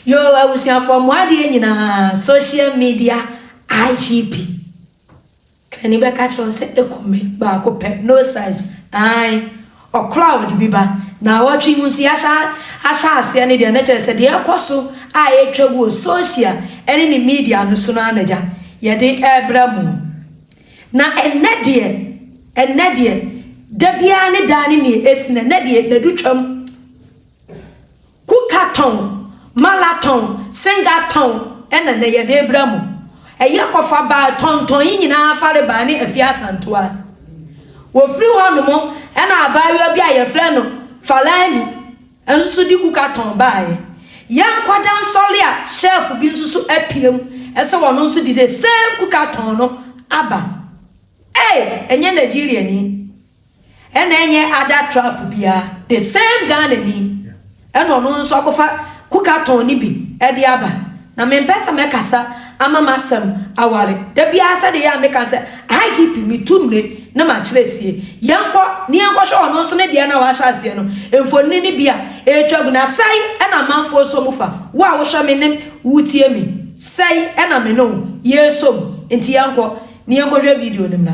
Yo, I was here from what in social media IGP. Can you catch on set the comment back no size? Aye, or cloud biba. Now watching Musiasha, Asha, Siani, the nature said, the apostle, I ate social and any media no sunanaja. Yet the Abramu. Now, and Nadia, Debiani Danini is Nadia, the Duchum. Cookathon, Malathon, Sengathon, and a Naya de Bramu. A yakofa ba tonton nyina afare ba ne afia santoa wo free hono e na abayo bia ye frɛ no falani ensusu di Cookathon baaye yankwadan sole a chef bi nsusu apiem ese wono nsu di de same Cookathon no aba enye Nigeria ni ena enye ada trap bia the same Ghana ni eno no nsu akofa Cookathon ni bi e di aba na me pesa me kasa ama masam aware da bia sa de ya me kan se IGP mi tumre na ma kyerɛsie yanko ni yanko hwe ono so ne de na wa hyasie no emfoni ni bia etwagu na sai na manfo so mufa wa wo hwe me nem wutie mi sai na me no yesom enti yanko ni yanko hwe video nim la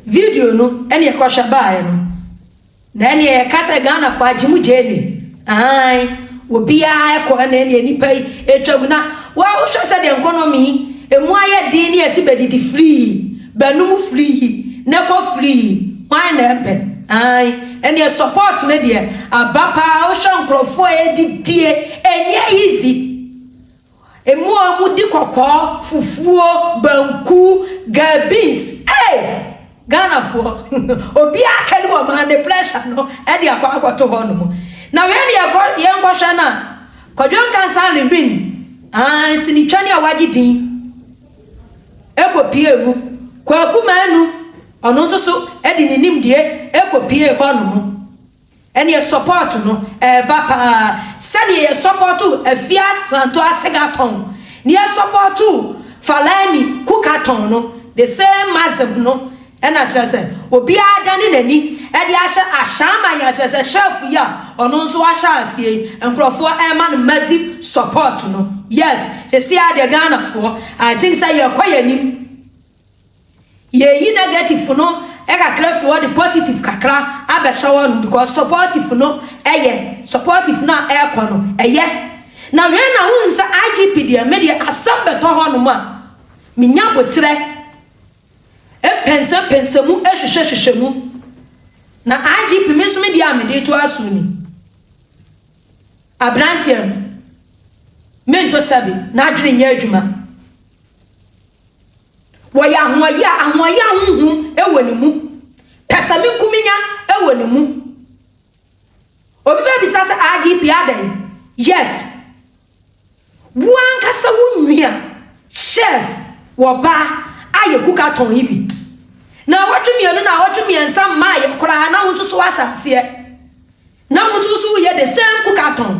video no ene e kwahwa baaye no na ene e kasa Ghana fo agimu jeli ai obi a ekọ na ene nipa etwagu na wa wo hwe se de economy emu aye din ne esi bedidi free banum free neko free why na ebe ai ene support ne de abapa wo hwe nkrofo edidie enye easy emu amudi kokọ fufuo banku gabins Ghana for obi akani wo man the pressure no e de akwakoto ho no mo na we ne yenko hwe na kodwon kansa living sini twani awagi din ekopie mu kwaku manu ono nso e de ninim de ekopie ho no mo ene support no ba pa sani e support afia santo asegaton ni e support falani Cookathon no the same massive no ena trese obi adane nani e de ashama ya trese chef ya ono nso ahya asie enkrofo man massive support no yes they see the Ghana for I think say ye kwayanim ye yi negative no e kakra for the positive kakra abeshawo no because supportive no supportive na e kono na we na hu nsa IGP de media assemble to ho no ma minya botre pensa mu ehwehwehwehwe mu na IGP me so me dia me de to asuni abrantiam mento sabi na adwene nya adwuma wo ya ahoya huhu ewoni mu pesa me kuminya ewoni mu obi ba bisa se IGP adan yes buanka sa wunwia chef wo ba aye Cookathon ibi na watwemienu na watwemiensa ma ye kora na wonso so ahyanse na wonso so ye the same Cookathon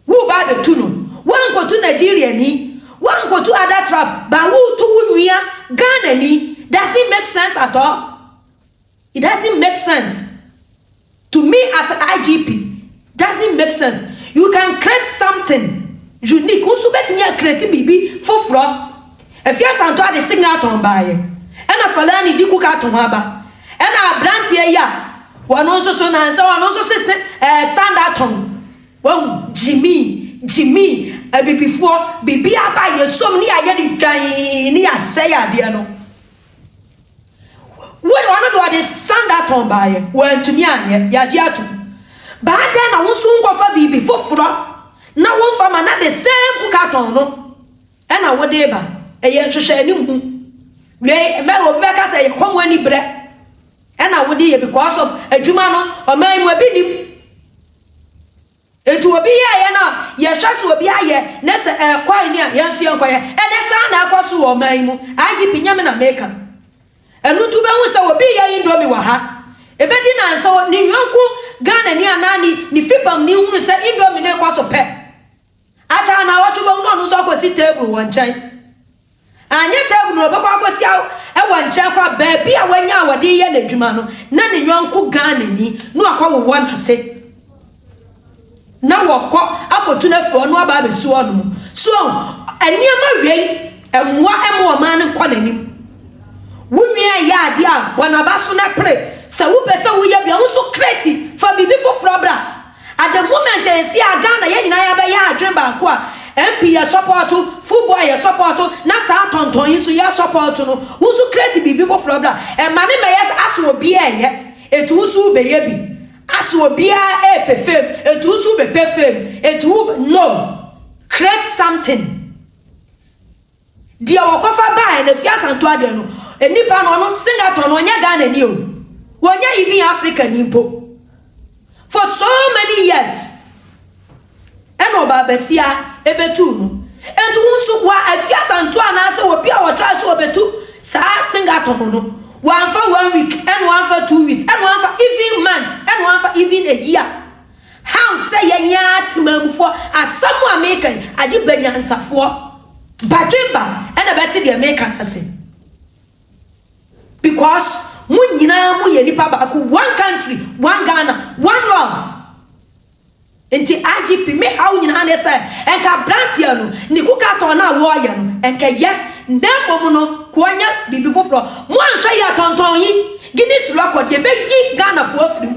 wo ba de tu no wan ko tu Nigeria ni wan ko tu other trap ba wo tu wunwia Ghana ni does it make sense at all? It doesn't make sense to me as an IGP doesn't make sense. You can create something unique. Who's betting you create bibi for fraud? If you are to the signal to buy, and a falani di Cookathon haba, and a brand here, one also so and so, and also says standard tongue. Well, Jimmy, a bit before, be by your so many I get say, Diano. What one of the standard tongue buy, well, to me, Yajiatu. But then I won't soon go for Bibi for fraud. Now one for another the same Cookathon, no, and I would deba a young shame. Ray, Rebecca say, come when he bread, and I would hear because of a Jumano or man will be him. It will be a now, yes, just will be a year, Nessa quite near Yancy and Quire, and a son I was so maimu, I keep in Yaman America. And Lutuba will be a in Domiwaha. A bedina so New York, Ghana near Nani, Nifipam New said in Dominic was a pet. Achana what you want on opposite table one child. And yet table no was out and one chapter baby when you were dear and Jumano, none in young cook Ghana, no one has said. Now walk up to the phone no baby swan. So and near my ray and what more man calling him. Would me a yard ya when a basuna pray. So who person we have also created for be before Frobra. At the moment I see a Ghana yen I have a yard dream back. MP a support to football a support to Nasa Tonton is your support to who's so creative before Frobra. And my name is as will be a it who's baby. As will be a perfume, it who's be perfume, it will no create something. Dear Wakofa by and the Fias Antoine, and Nippon on sing out on your Ghana new. When you're even African Impo. For so many years. And Obabesia, Ebetu. And to why a Fias Antoine answer will be our trials over two. Sa sing out on one for 1 week, and one for 2 weeks, and one for even months, and one for even a year. How say a yard for as someone making a deep answer for Bajimba and a better the American say. Because one country, one Ghana, one love. Until IGP make how you say, and can brantiano, Nikukatona warrior, and can yet. Nemono, Quanya, be before floor. One Chaya Tonton, Guinness record, ye be Ghana for free.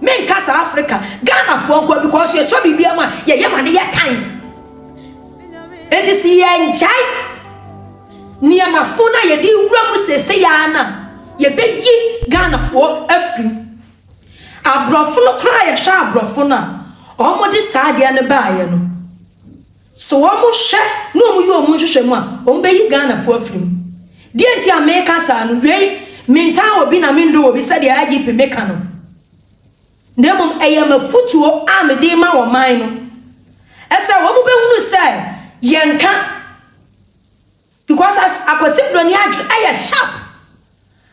Men Casa Africa, Ghana for because you're so be a man, ye yaman yet time. It is ye and Chai near Mafuna, ye do Ramus say Yana, ye be Ghana for a free. A brofuno cry a sharp brofuna, almost sad and a bayano. So almost share no you Munchema, Ombe Ghana for free. Dear Tia Makers and Ray, Minta or Bina Mindo beside the IGP Mecano. Nemum I am a foot to arm a dema or mine. As I won't say, Yanka. Because as I was simply on yard, I sharp.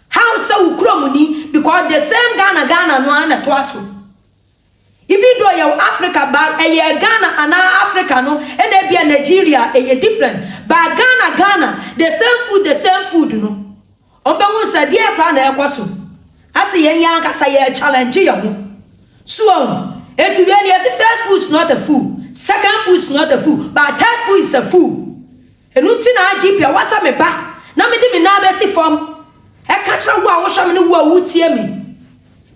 How so cromony because the same Ghana no one at Wasu. Even though you're Africa, but a Ghana and Africa, no, and they be a Nigeria, a different. But Ghana, the same food, no. Obangu said, dear Grand Aquasu. I say, young, I say, a challenge. So, it's really as the first food is not a food, second food is not a food, but third food is a food. And Utina GP, what's up, me back? Now, me did me now, Bessie from a catcher who I was showing who would tear me.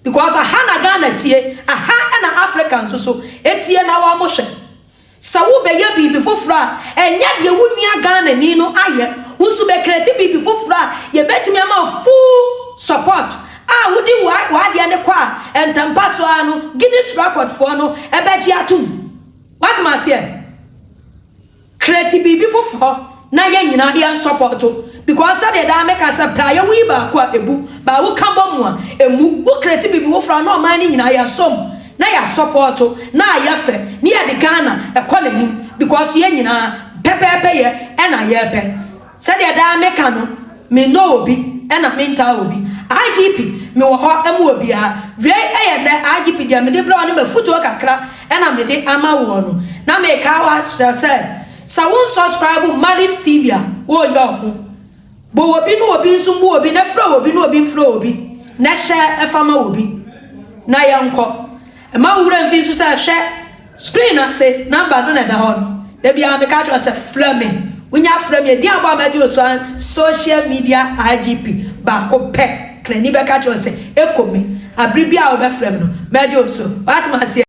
Because a Hana Ghana tie, a Ha and African so, etie na wa motion. Sawu be ye bi before fra, and yet ye wunya Ghana ni no aye, who be creative bi before fra, ye bet me am full support. Ah, would you why the ane kwa, and tampaso ano, Guinness record for no, e beji atum. What must say? Creative bi before fra, na ye nyina here support to. Because I did make us a prior weaver, quite a book, but we come on and who creative people from no mining in our sum. Now ya support, now ya fair, near the Ghana, a colony, because ye na pepper payer and a yepe. Said ya mecano, me no be, and a mental be. IGP, me hot and will be a ray and IGP, the midi brown, a footwork a crap, and a midi ama one. Now make our shall say, so won't subscribe Maris Stevia, or your but will be no being some will be no flow, be no being flow, be. Na share a farmer will be. Na young cop. e ma wura mfi so say hwe screen ase number no na da ho no da bia me ka tro say flame unya flame di abo amaji oso social media IGP ba ko pe klani be ka tro say ekomi abribia wo be flame no maji oso what ma